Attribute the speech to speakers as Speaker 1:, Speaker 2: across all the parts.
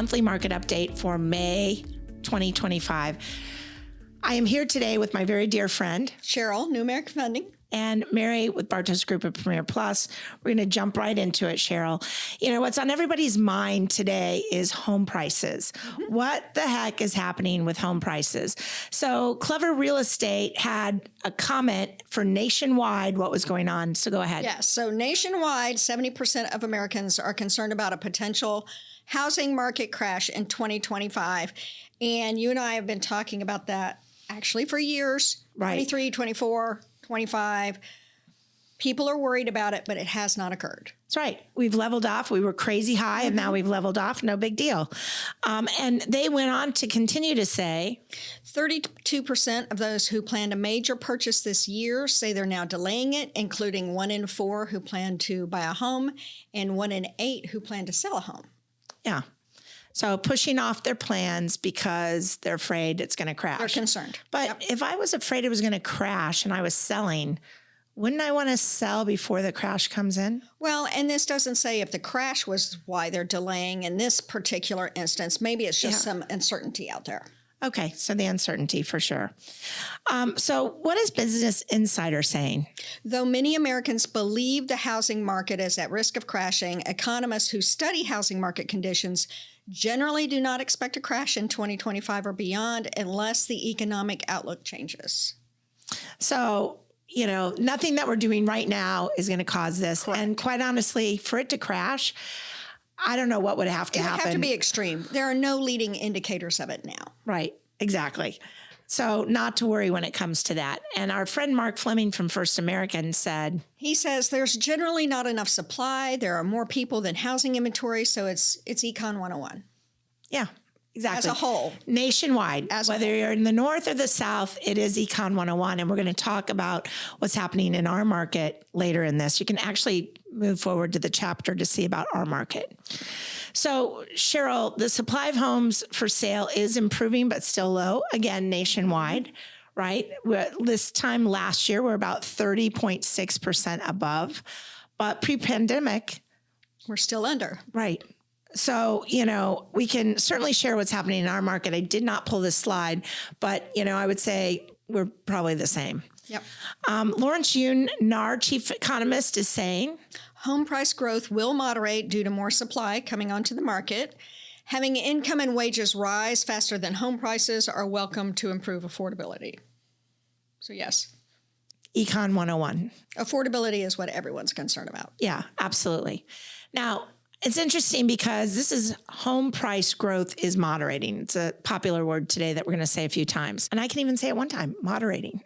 Speaker 1: monthly market update for May 2025. I am here today with my very dear friend,
Speaker 2: Cheryl, New American Funding.
Speaker 1: And Mary with Bartos Group of Premiere Plus. We're going to jump right into it, Cheryl. You know, what's on everybody's mind today is home prices. Mm-hmm. What the heck is happening with home prices? So Clever Real Estate had a comment for nationwide what was going on. So go ahead.
Speaker 2: Yes. So nationwide, 70% of Americans are concerned about a potential housing market crash in 2025. And you and I have been talking about that actually for years, right? 23, 24, 25. People are worried about it, but it has not occurred.
Speaker 1: That's right. We've leveled off. We were crazy high, and now we've leveled off. No big deal. And they went on to continue to say
Speaker 2: 32% of those who planned a major purchase this year say they're now delaying it, including 1 in 4 who plan to buy a home and 1 in 8 who plan to sell a home.
Speaker 1: Yeah. So pushing off their plans because they're afraid it's going to crash.
Speaker 2: They're concerned.
Speaker 1: But if I was afraid it was going to crash and I was selling, wouldn't I want to sell before the crash comes in?
Speaker 2: Well, and this doesn't say if the crash was why they're delaying in this particular instance. Maybe it's just some uncertainty out there.
Speaker 1: Okay, so the uncertainty for sure. So what is Business Insider saying?
Speaker 2: Though many Americans believe the housing market is at risk of crashing, economists who study housing market conditions generally do not expect a crash in 2025 or beyond unless the economic outlook changes.
Speaker 1: So, you know, nothing that we're doing right now is going to cause this.
Speaker 2: Correct.
Speaker 1: And quite honestly, for it to crash, I don't know what would have to happen.
Speaker 2: It would have to be extreme. There are no leading indicators of it now.
Speaker 1: Right, exactly. So not to worry when it comes to that. And our friend Mark Fleming from First American said,
Speaker 2: he says there's generally not enough supply. There are more people than housing inventory. So it's Econ 101.
Speaker 1: Yeah, exactly.
Speaker 2: As a whole.
Speaker 1: Nationwide. Whether you're in the North or the South, it is Econ 101. And we're going to talk about what's happening in our market later in this. You can actually move forward to the chapter to see about our market. So, Cheryl, the supply of homes for sale is improving, but still low, again, nationwide, right? This time last year, we're about 30.6% above, but pre-pandemic,
Speaker 2: we're still under.
Speaker 1: Right. So, you know, we can certainly share what's happening in our market. I did not pull this slide, but, you know, I would say we're probably the same.
Speaker 2: Yep.
Speaker 1: Lawrence Yun, NAR chief economist, is saying
Speaker 2: home price growth will moderate due to more supply coming onto the market. Having income and wages rise faster than home prices are welcome to improve affordability. So yes.
Speaker 1: Econ 101.
Speaker 2: Affordability is what everyone's concerned about.
Speaker 1: Yeah, absolutely. Now, it's interesting because this is home price growth is moderating. It's a popular word today that we're going to say a few times. And I can even say it one time, moderating.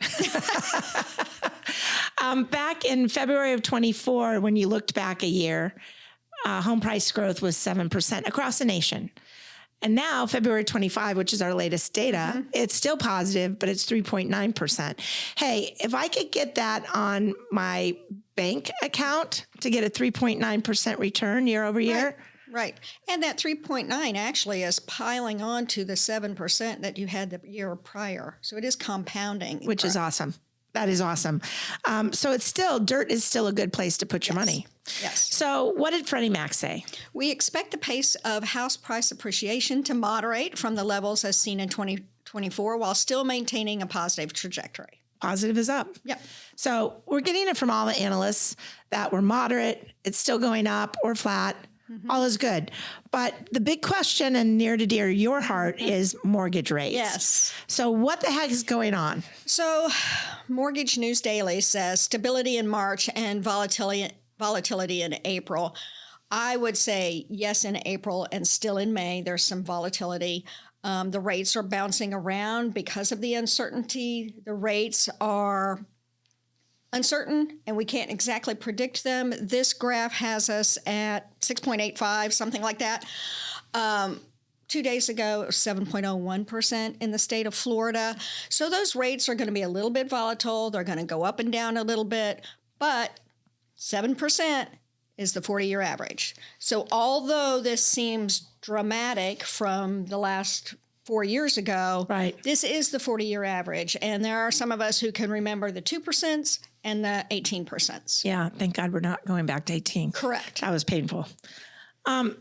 Speaker 1: Back in February of 24, when you looked back a year, home price growth was 7% across the nation. And now February 25, which is our latest data, it's still positive, but it's 3.9%. Hey, if I could get that on my bank account to get a 3.9% return year over year.
Speaker 2: Right. And that 3.9 actually is piling on to the 7% that you had the year prior. So it is compounding.
Speaker 1: Which is awesome. That is awesome. So it's still, dirt is still a good place to put your money.
Speaker 2: Yes.
Speaker 1: So what did Freddie Mac say?
Speaker 2: We expect the pace of house price appreciation to moderate from the levels as seen in 2024 while still maintaining a positive trajectory.
Speaker 1: Positive is up.
Speaker 2: Yep.
Speaker 1: So we're getting it from all the analysts that we're moderate, it's still going up or flat. All is good. But the big question and near to dear your heart is mortgage rates.
Speaker 2: Yes.
Speaker 1: So what the heck is going on?
Speaker 2: So Mortgage News Daily says stability in March and volatility in April. I would say yes in April and still in May. There's some volatility. The rates are bouncing around because of the uncertainty. The rates are uncertain, and we can't exactly predict them. This graph has us at 6.85, something like that. 2 days ago, it was 7.01% in the state of Florida. So those rates are going to be a little bit volatile. They're going to go up and down a little bit, but 7% is the 40-year average. So although this seems dramatic from the last 4 years ago,
Speaker 1: right,
Speaker 2: this is the 40-year average. And there are some of us who can remember the 2% and the 18%.
Speaker 1: Yeah, thank God we're not going back to 18.
Speaker 2: Correct.
Speaker 1: That was painful.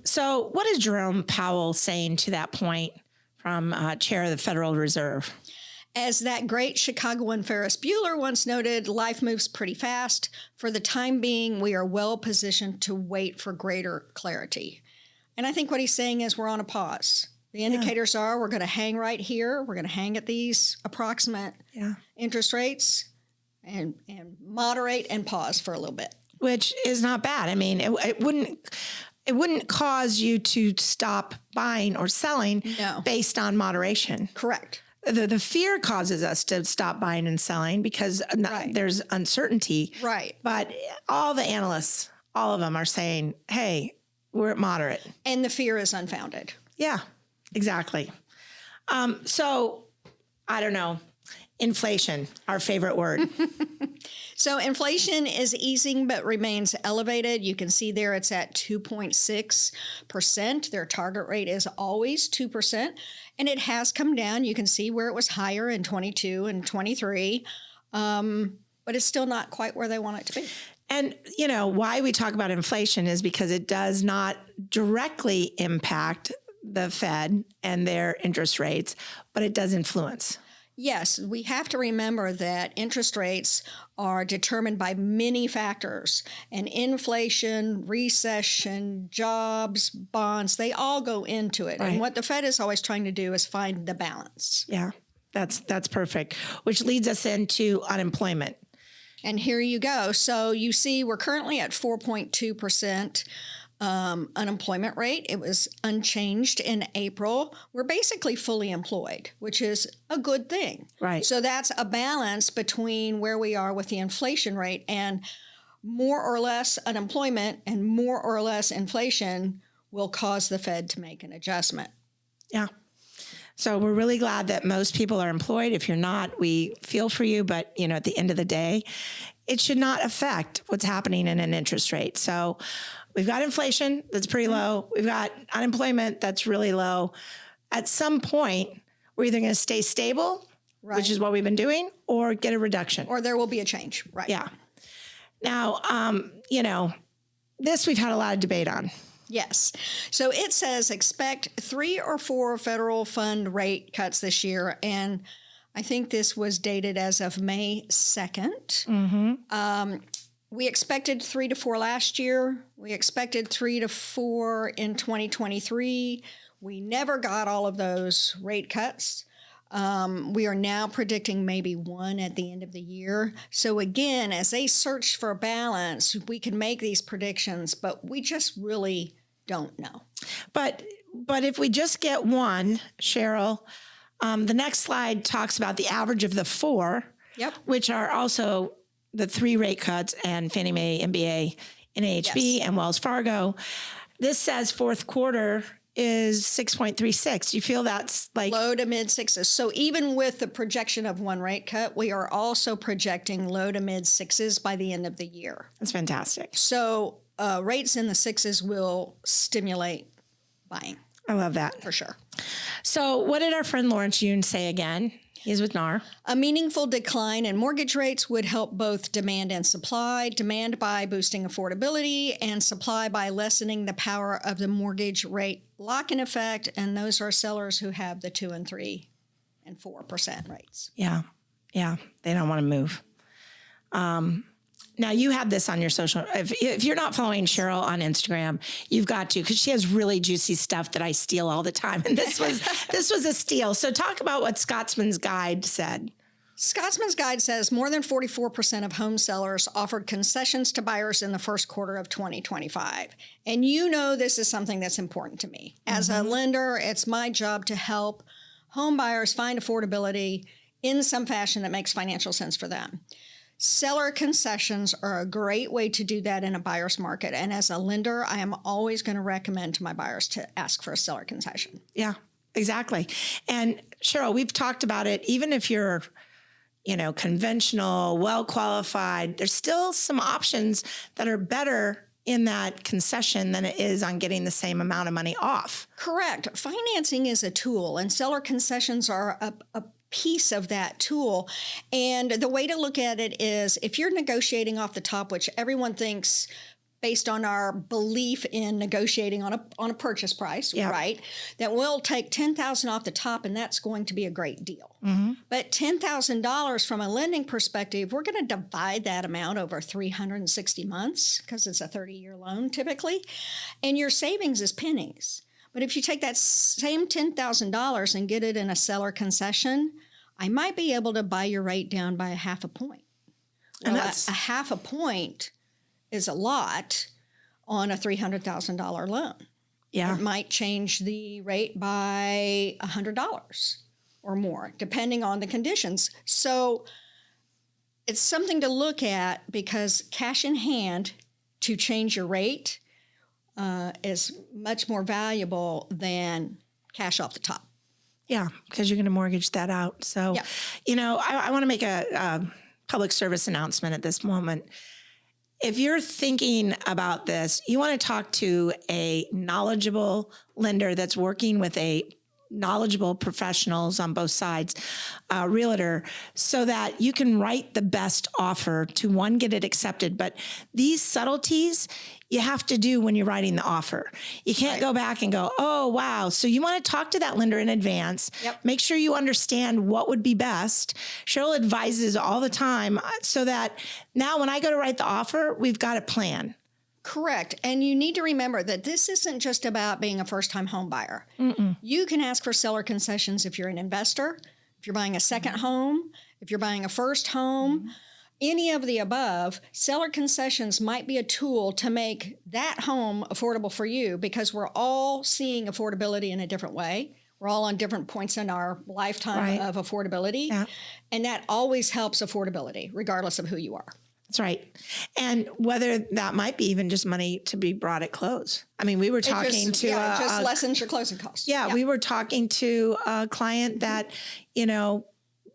Speaker 1: So what is Jerome Powell saying to that point from Chair of the Federal Reserve?
Speaker 2: As that great Chicagoan Ferris Bueller once noted, life moves pretty fast. For the time being, we are well positioned to wait for greater clarity. And I think what he's saying is we're on a pause. The indicators are we're going to hang right here. We're going to hang at these approximate interest rates and moderate and pause for a little bit.
Speaker 1: Which is not bad. I mean, it wouldn't cause you to stop buying or selling based on moderation.
Speaker 2: Correct.
Speaker 1: The fear causes us to stop buying and selling because there's uncertainty.
Speaker 2: Right.
Speaker 1: But all the analysts, all of them are saying, hey, we're at moderate.
Speaker 2: And the fear is unfounded.
Speaker 1: Yeah, exactly. So I don't know. Inflation, our favorite word.
Speaker 2: So inflation is easing but remains elevated. You can see there it's at 2.6%. Their target rate is always 2%. And it has come down. You can see where it was higher in 22 and 23. But it's still not quite where they want it to be.
Speaker 1: And, you know, why we talk about inflation is because it does not directly impact the Fed and their interest rates, but it does influence.
Speaker 2: Yes, we have to remember that interest rates are determined by many factors, and inflation, recession, jobs, bonds, they all go into it. Right. And what the Fed is always trying to do is find the balance.
Speaker 1: Yeah, that's perfect, which leads us into unemployment.
Speaker 2: And here you go. So you see we're currently at 4.2%. Unemployment rate. It was unchanged in April. We're basically fully employed, which is a good thing.
Speaker 1: Right.
Speaker 2: So that's a balance between where we are with the inflation rate, and more or less unemployment and more or less inflation will cause the Fed to make an adjustment.
Speaker 1: Yeah. So we're really glad that most people are employed. If you're not, we feel for you. But, you know, at the end of the day, it should not affect what's happening in an interest rate. So we've got inflation that's pretty low. We've got unemployment that's really low. At some point, we're either going to stay stable, which is what we've been doing, or get a reduction.
Speaker 2: Or there will be a change. Right.
Speaker 1: Yeah. Now, you know, this we've had a lot of debate on.
Speaker 2: Yes. So it says expect 3 or 4 federal fund rate cuts this year. And I think this was dated as of May 2nd. Mm-hmm. We expected 3 to 4 last year. We expected 3 to 4 in 2023. We never got all of those rate cuts. We are now predicting maybe 1 at the end of the year. So again, as they search for balance, we can make these predictions, but we just really don't know.
Speaker 1: But if we just get 1, Cheryl, the next slide talks about the average of the 4, which are also the 3 rate cuts, and Fannie Mae, MBA, NAHB, and Wells Fargo. This says fourth quarter is 6.36. Do you feel that's like
Speaker 2: low to mid 6s? So even with the projection of 1 rate cut, we are also projecting low to mid 6s by the end of the year.
Speaker 1: That's fantastic.
Speaker 2: So rates in the 6s will stimulate buying.
Speaker 1: I love that.
Speaker 2: For sure.
Speaker 1: So what did our friend Lawrence Yoon say again? He's with NAR.
Speaker 2: A meaningful decline in mortgage rates would help both demand and supply. Demand by boosting affordability, and supply by lessening the power of the mortgage rate lock-in effect. And those are sellers who have the 2 and 3 and 4% rates.
Speaker 1: Yeah. They don't want to move. Now, you have this on your social. If you're not following Cheryl on Instagram, you've got to, because she has really juicy stuff that I steal all the time. And this was a steal. So talk about what Scotsman's Guide said.
Speaker 2: Scotsman's Guide says more than 44% of home sellers offered concessions to buyers in the first quarter of 2025. And you know this is something that's important to me. As a lender, it's my job to help home buyers find affordability in some fashion that makes financial sense for them. Seller concessions are a great way to do that in a buyer's market. And as a lender, I am always going to recommend to my buyers to ask for a seller concession.
Speaker 1: Yeah, exactly. And Cheryl, we've talked about it. Even if you're, conventional, well-qualified, there's still some options that are better in that concession than it is on getting the same amount of money off.
Speaker 2: Correct. Financing is a tool, and seller concessions are a piece of that tool. And the way to look at it is if you're negotiating off the top, which everyone thinks based on our belief in negotiating on a purchase price,
Speaker 1: Yep.
Speaker 2: right? That we'll take $10,000 off the top, and that's going to be a great deal. But $10,000 from a lending perspective, we're going to divide that amount over 360 months because it's a 30-year loan typically, and your savings is pennies. But if you take that same $10,000 and get it in a seller concession, I might be able to buy your rate down by a half a point. Well,
Speaker 1: And that's
Speaker 2: a half a point is a lot on a $300,000 loan.
Speaker 1: yeah.
Speaker 2: It might change the rate by $100 or more, depending on the conditions. So it's something to look at because cash in hand to change your rate is much more valuable than cash off the top.
Speaker 1: Yeah, because you're going to mortgage that out. So,
Speaker 2: Yeah.
Speaker 1: you know, I want to make a public service announcement at this moment. If you're thinking about this, you want to talk to a knowledgeable lender that's working with a knowledgeable professionals on both sides, realtor, so that you can write the best offer to one, get it accepted. But these subtleties you have to do when you're writing the offer. You can't go back and go, oh, wow. So you want to talk to that lender in advance.
Speaker 2: Yep.
Speaker 1: Make sure you understand what would be best. Cheryl advises all the time so that now when I go to write the offer, we've got a plan.
Speaker 2: Correct. And you need to remember that this isn't just about being a first-time home buyer. You can ask for seller concessions if you're an investor, if you're buying a second home, if you're buying a first home, any of the above. Seller concessions might be a tool to make that home affordable for you because we're all seeing affordability in a different way. We're all on different points in our lifetime of affordability.
Speaker 1: Yeah.
Speaker 2: And that always helps affordability, regardless of who you are.
Speaker 1: That's right. And whether that might be even just money to be brought at close. I mean, we were talking
Speaker 2: it just
Speaker 1: to
Speaker 2: lessens your closing costs.
Speaker 1: Yeah, we were talking to a client that, you know,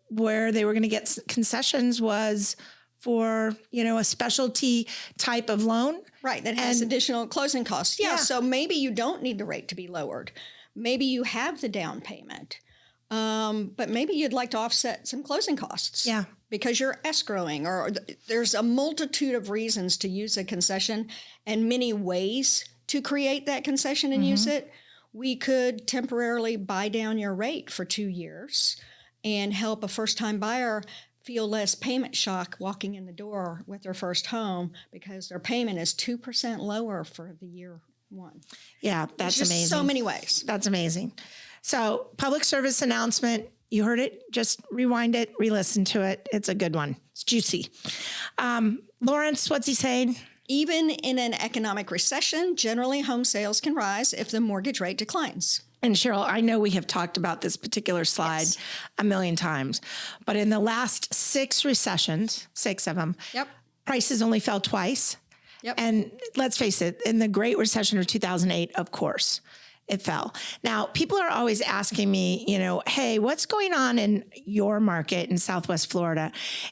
Speaker 1: where they were going to get concessions was for, you know, a specialty type of loan.
Speaker 2: Right, that has additional closing costs. Yeah, so maybe you don't need the rate to be lowered. Maybe you have the down payment, but maybe you'd like to offset some closing costs.
Speaker 1: Yeah.
Speaker 2: Because you're escrowing, or there's a multitude of reasons to use a concession and many ways to create that concession and use it. We could temporarily buy down your rate for 2 years and help a first-time buyer feel less payment shock walking in the door with their first home because their payment is 2% lower for the year one.
Speaker 1: Yeah, that's
Speaker 2: Just
Speaker 1: amazing.
Speaker 2: so many ways.
Speaker 1: That's amazing. So public service announcement, you heard it, just rewind it, re-listen to it. It's a good one. It's juicy. Lawrence, what's he saying?
Speaker 2: Even in an economic recession, generally home sales can rise if the mortgage rate declines.
Speaker 1: And Cheryl, I know we have talked about this particular slide a million times, but in the last 6 recessions, 6 of them, prices only fell twice. And let's face it, in the Great Recession of 2008, of course, it fell. Now, people are always asking me, you know, hey, what's going on in your market in Southwest Florida?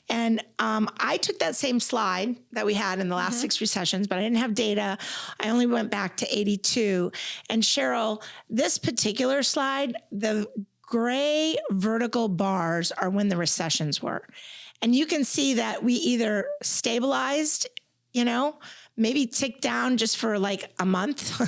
Speaker 1: And I took that same slide that we had in the last 6 recessions, but I didn't have data. I only went back to 82. And Cheryl, this particular slide, the gray vertical bars are when the recessions were. And you can see that we either stabilized, you know, maybe tick down just for like a month,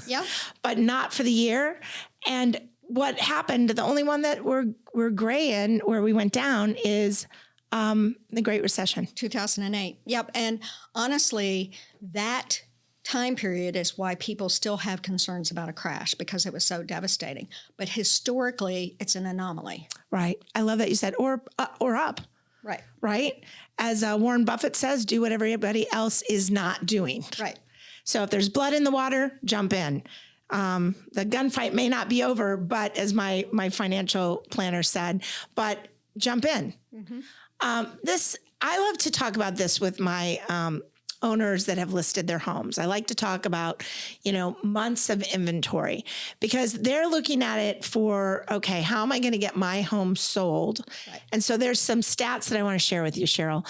Speaker 1: but not for the year. And what happened, the only one that we're gray in where we went down is the Great Recession.
Speaker 2: 2008. Yep. And honestly, that time period is why people still have concerns about a crash because it was so devastating. But historically, it's an anomaly.
Speaker 1: Right. I love that you said, or up.
Speaker 2: Right.
Speaker 1: Right. As Warren Buffett says, do what everybody else is not doing.
Speaker 2: Right.
Speaker 1: So if there's blood in the water, jump in. The gunfight may not be over, but as my financial planner said, but jump in. I love to talk about this with my owners that have listed their homes. I like to talk about, you know, months of inventory because they're looking at it for, okay, how am I going to get my home sold? Right. And so there's some stats that I want to share with you, Cheryl.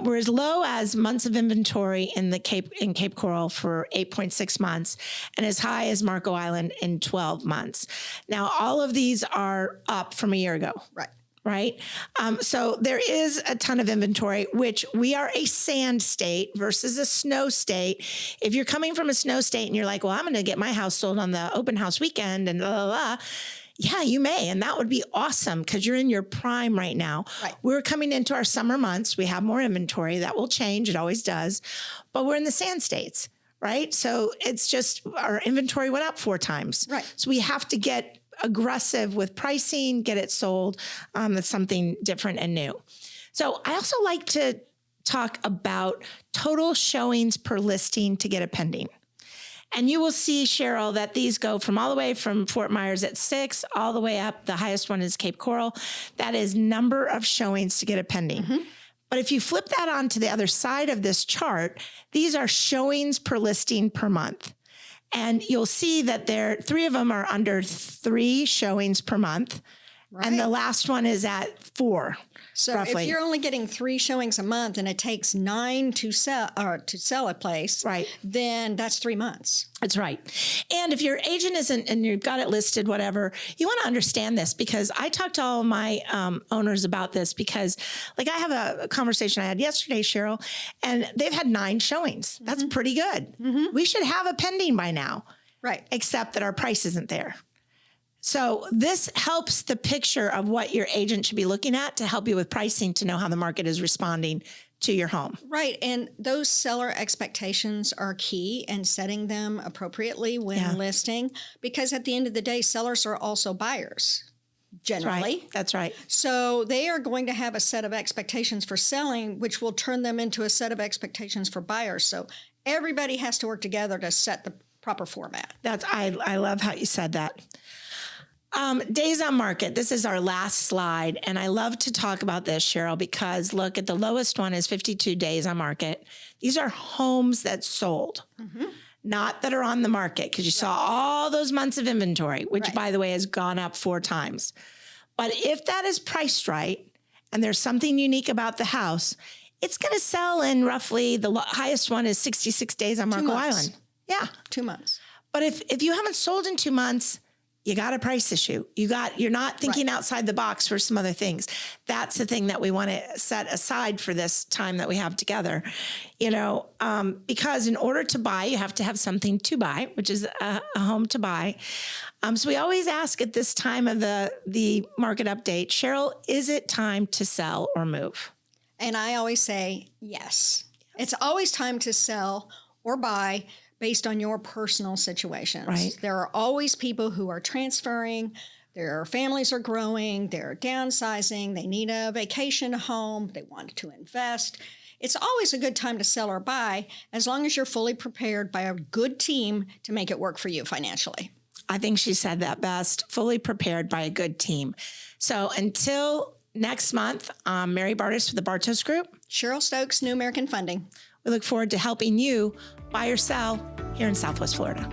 Speaker 1: We're as low as months of inventory in Cape Coral for 8.6 months and as high as Marco Island in 12 months. Now, all of these are up from a year ago.
Speaker 2: Right.
Speaker 1: right? So there is a ton of inventory, which we are a sand state versus a snow state. If you're coming from a snow state and you're like, well, I'm going to get my house sold on the open house weekend and blah, blah, blah. Yeah, you may. And that would be awesome because you're in your prime right now.
Speaker 2: Right.
Speaker 1: We're coming into our summer months. We have more inventory. That will change. It always does. But we're in the sand states, right? So it's just our inventory went up 4 times.
Speaker 2: Right.
Speaker 1: So we have to get aggressive with pricing, get it sold. That's something different and new. So I also like to talk about total showings per listing to get a pending. And you will see, Cheryl, that these go from all the way from Fort Myers at 6 all the way up. The highest one is Cape Coral. That is number of showings to get a pending. Mm-hmm. But if you flip that onto the other side of this chart, these are showings per listing per month. And you'll see that 3 of them are under 3 showings per month. Right. And the last one is at 4.
Speaker 2: So
Speaker 1: roughly.
Speaker 2: If you're only getting 3 showings a month and it takes 9 to sell a place,
Speaker 1: right,
Speaker 2: then that's 3 months.
Speaker 1: That's right. And if your agent isn't and you've got it listed, whatever, you want to understand this because I talked to all of my owners about this because like I have a conversation I had yesterday, Cheryl, and they've had 9 showings. That's mm-hmm. pretty good. Mm-hmm. We should have a pending by now.
Speaker 2: Right.
Speaker 1: Except that our price isn't there. So this helps the picture of what your agent should be looking at to help you with pricing to know how the market is responding to your home.
Speaker 2: Right. And those seller expectations are key and setting them appropriately when listing, because at the end of the day, sellers are also buyers. Generally.
Speaker 1: That's right.
Speaker 2: So they are going to have a set of expectations for selling, which will turn them into a set of expectations for buyers. So everybody has to work together to set the proper format.
Speaker 1: I love how you said that. Days on market. This is our last slide. And I love to talk about this, Cheryl, because look at the lowest one is 52 days on market. These are homes that sold, mm-hmm. not that are on the market, because you saw all those months of inventory, which by the way has gone up 4 times. But if that is priced right, and there's something unique about the house, it's going to sell in roughly the highest one is 66 days on Marco Island. Yeah.
Speaker 2: 2 months.
Speaker 1: But if you haven't sold in 2 months, you got a price issue. You're not thinking outside the box for some other things. That's the thing that we want to set aside for this time that we have together, because in order to buy, you have to have something to buy, which is a home to buy. So we always ask at this time of the market update, Cheryl, is it time to sell or move?
Speaker 2: And I always say yes. It's always time to sell or buy based on your personal situations.
Speaker 1: Right.
Speaker 2: There are always people who are transferring, their families are growing, they're downsizing, they need a vacation home, they want to invest. It's always a good time to sell or buy as long as you're fully prepared by a good team to make it work for you financially.
Speaker 1: I think she said that best, fully prepared by a good team. So until next month, I'm Mary Bartos with the Bartos Group.
Speaker 2: Cheryl Stokes, New American Funding.
Speaker 1: We look forward to helping you buy or sell here in Southwest Florida.